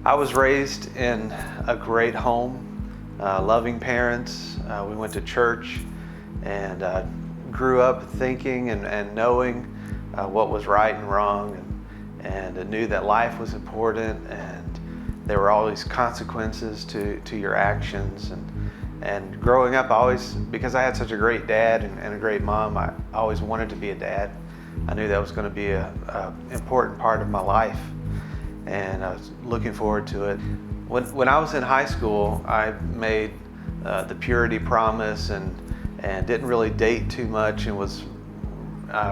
I was raised in a great home, loving parents. We went to church and grew up thinking and knowing what was right and wrong, and knew that life was important and there were always consequences to your actions. And growing up, because I had such a great dad and a great mom, I always wanted to be a dad. I knew that was going to be an important part of my life, and I was looking forward to it. When I was in high school, I made the purity promise and didn't really date too much, and was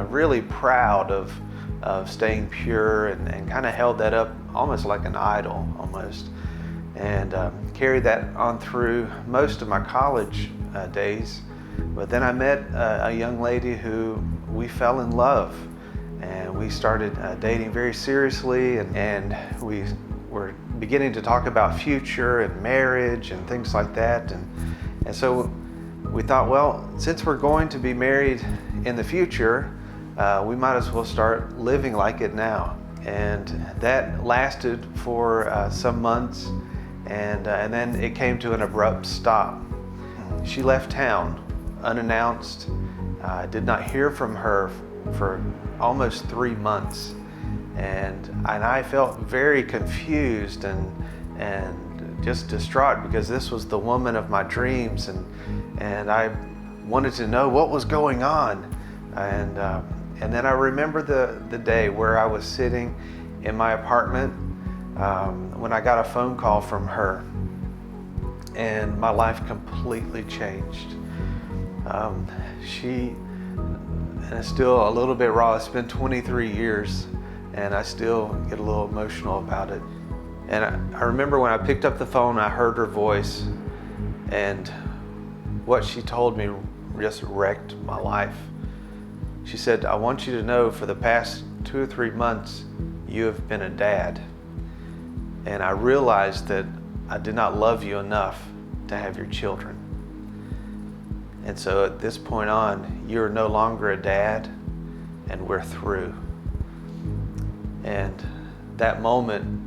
really proud of staying pure, and kind of held that up almost like an idol almost, and carried that on through most of my college days. But then I met a young lady who we fell in love, and we started dating very seriously, and we were beginning to talk about future and marriage and things like that. And so we thought, well, since we're going to be married in the future, we might as well start living like it now. And that lasted for some months, and then it came to an abrupt stop. She left town unannounced. I did not hear from her for almost 3 months, and I felt very confused and just distraught, because this was the woman of my dreams, and I wanted to know what was going on. And then I remember the day where I was sitting in my apartment when I got a phone call from her, and my life completely changed. And it's still a little bit raw. It's been 23 years, and I still get a little emotional about it. And I remember when I picked up the phone, I heard her voice, and what she told me just wrecked my life. She said, "I want you to know, for the past 2 or 3 months, you have been a dad. And I realized that I did not love you enough to have your children. And so at this point on, you're no longer a dad, and we're through." And that moment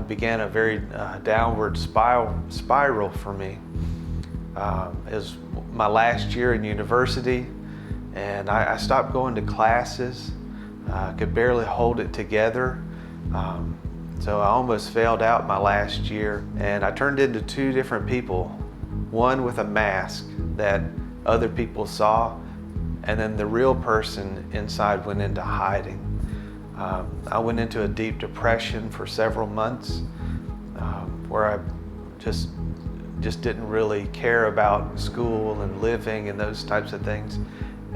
began a very downward spiral for me. It was my last year in university, and I stopped going to classes. I could barely hold it together. So I almost failed out my last year, and I turned into 2 different people. One with a mask that other people saw, and then the real person inside went into hiding. I went into a deep depression for several months, where I just didn't really care about school and living and those types of things.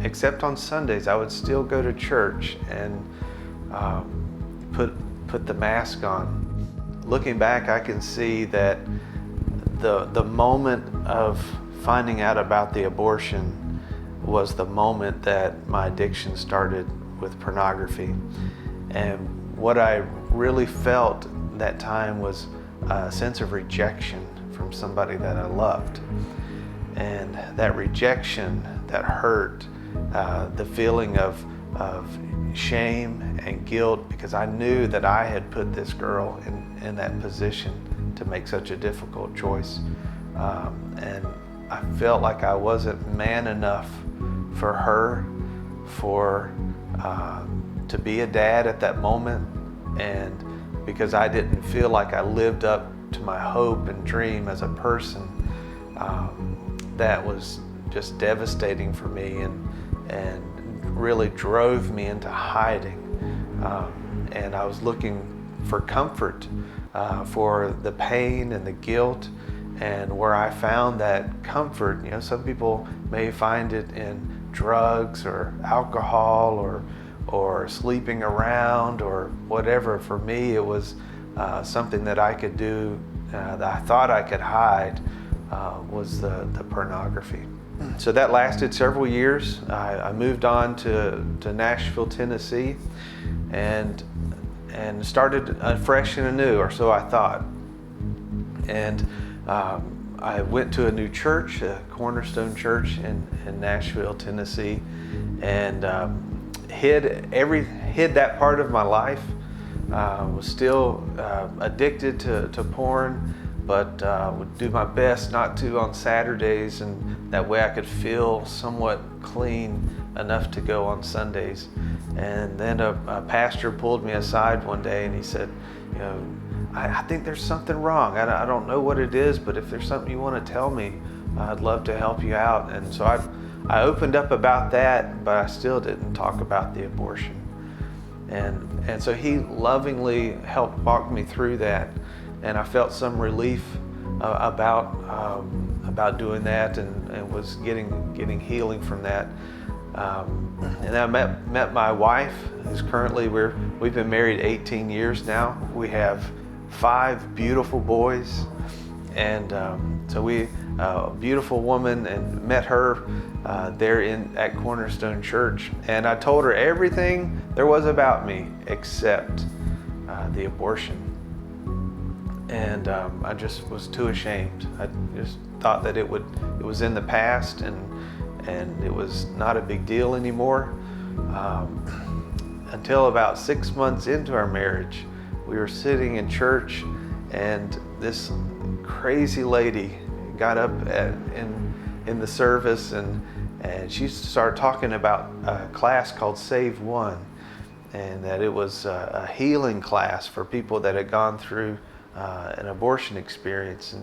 Except on Sundays, I would still go to church and put the mask on. Looking back, I can see that the moment of finding out about the abortion was the moment that my addiction started with pornography. And what I really felt that time was a sense of rejection from somebody that I loved. And that rejection, that hurt, the feeling of shame and guilt, because I knew that I had put this girl in that position to make such a difficult choice. And I felt like I wasn't man enough for her, to be a dad at that moment, and because I didn't feel like I lived up to my hope and dream as a person, that was just devastating for me, and really drove me into hiding. And I was looking for comfort for the pain and the guilt, and where I found that comfort, some people may find it in drugs or alcohol or sleeping around or whatever. For me, it was something that I could do, that I thought I could hide, was the pornography. So that lasted several years. I moved on to Nashville, Tennessee, and started fresh and anew, or so I thought. And I went to a new church, a Cornerstone Church in Nashville, Tennessee, and hid that part of my life Was still addicted to porn, but would do my best not to on Saturdays, and that way I could feel somewhat clean enough to go on Sundays. And then a pastor pulled me aside one day and he said, you know, I think there's something wrong. I don't know what it is, but if there's something you want to tell me, I'd love to help you out. And so I opened up about that, but I still didn't talk about the abortion. And so he lovingly helped walk me through that, and I felt some relief about doing that, and was getting healing from that. And I met my wife, who's currently we've been married 18 years now. We have 5 beautiful boys, and so we a beautiful woman, and met her there at Cornerstone Church, and I told her everything there was about me except the abortion. And I just was too ashamed. I just thought that it was in the past, and it was not a big deal anymore. Until about 6 months into our marriage, we were sitting in church, and this crazy lady got up in the service, and she started talking about a class called SaveOne, and that it was a healing class for people that had gone through an abortion experience.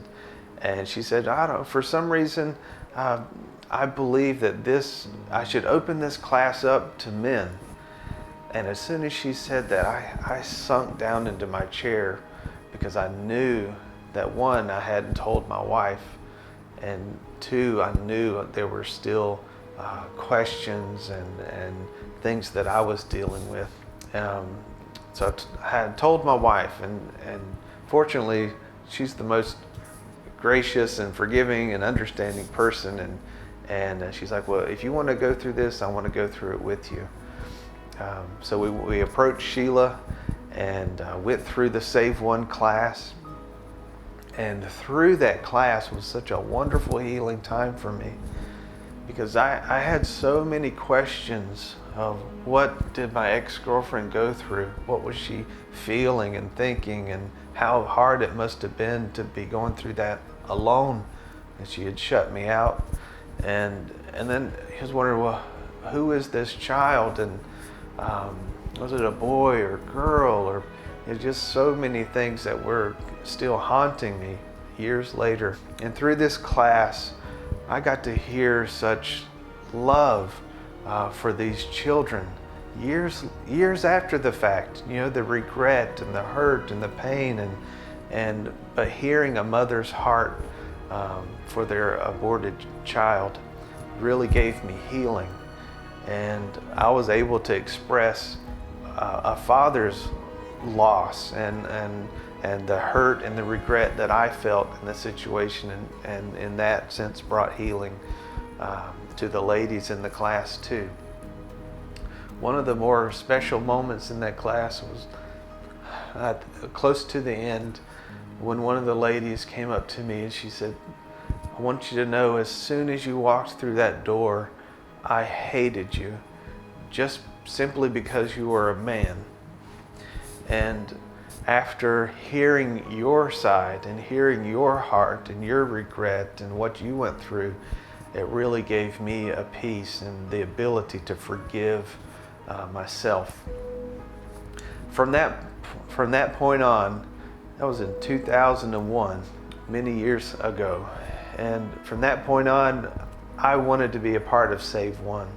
And she said, for some reason, I believe that I should open this class up to men. And as soon as she said that, I sunk down into my chair, because I knew that, 1, I hadn't told my wife, and 2, I knew there were still questions and things that I was dealing with. So I had told my wife, and fortunately, she's the most gracious and forgiving and understanding person, and she's like, well, if you want to go through this, I want to go through it with you. So we approached Sheila and went through the SaveOne class, and through that class was such a wonderful healing time for me, because I had so many questions of what did my ex-girlfriend go through, what was she feeling and thinking, and how hard it must have been to be going through that alone, and she had shut me out. And then he was wondering, well, who is this child, and was it a boy or girl, or just so many things that were still haunting me years later. And through this class, I got to hear such love for these children years after the fact. You know, the regret and the hurt and the pain, but hearing a mother's heart for their aborted child really gave me healing. And I was able to express a father's loss and the hurt and the regret that I felt in the situation, and in that sense brought healing to the ladies in the class too. One of the more special moments in that class was close to the end, when one of the ladies came up to me and she said, I want you to know, as soon as you walked through that door, I hated you, just simply because you were a man. And after hearing your side and hearing your heart and your regret and what you went through, it really gave me a peace and the ability to forgive myself. From that point on, that was in 2001, many years ago. And from that point on, I wanted to be a part of SaveOne.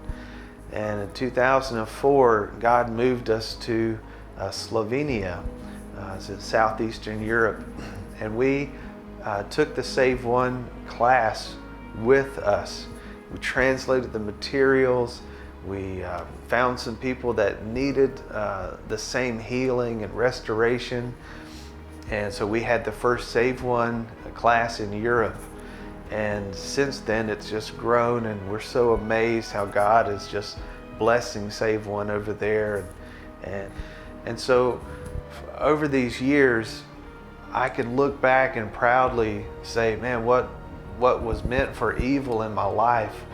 And in 2004, God moved us to Slovenia, it's in southeastern Europe. And we took the SaveOne class with us. We translated the materials. We found some people that needed the same healing and restoration. And so we had the first SaveOne class in Europe. And since then, it's just grown, and we're so amazed how God is just blessing SaveOne over there. And so over these years, I can look back and proudly say, man, what was meant for evil in my life,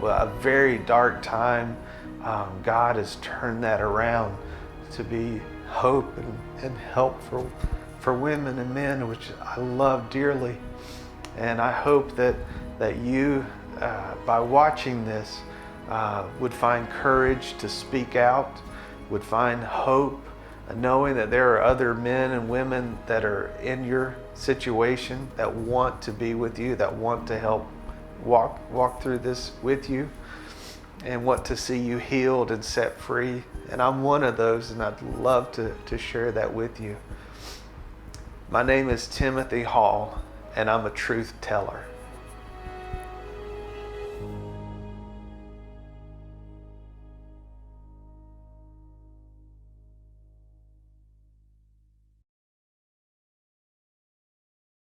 well, a very dark time, God has turned that around to be hope and help for women and men, which I love dearly. And I hope that you, by watching this, would find courage to speak out, would find hope, knowing that there are other men and women that are in your situation that want to be with you, that want to help walk through this with you, and want to see you healed and set free. And I'm one of those, and I'd love to share that with you. My name is Timothy Hall, and I'm a truth teller.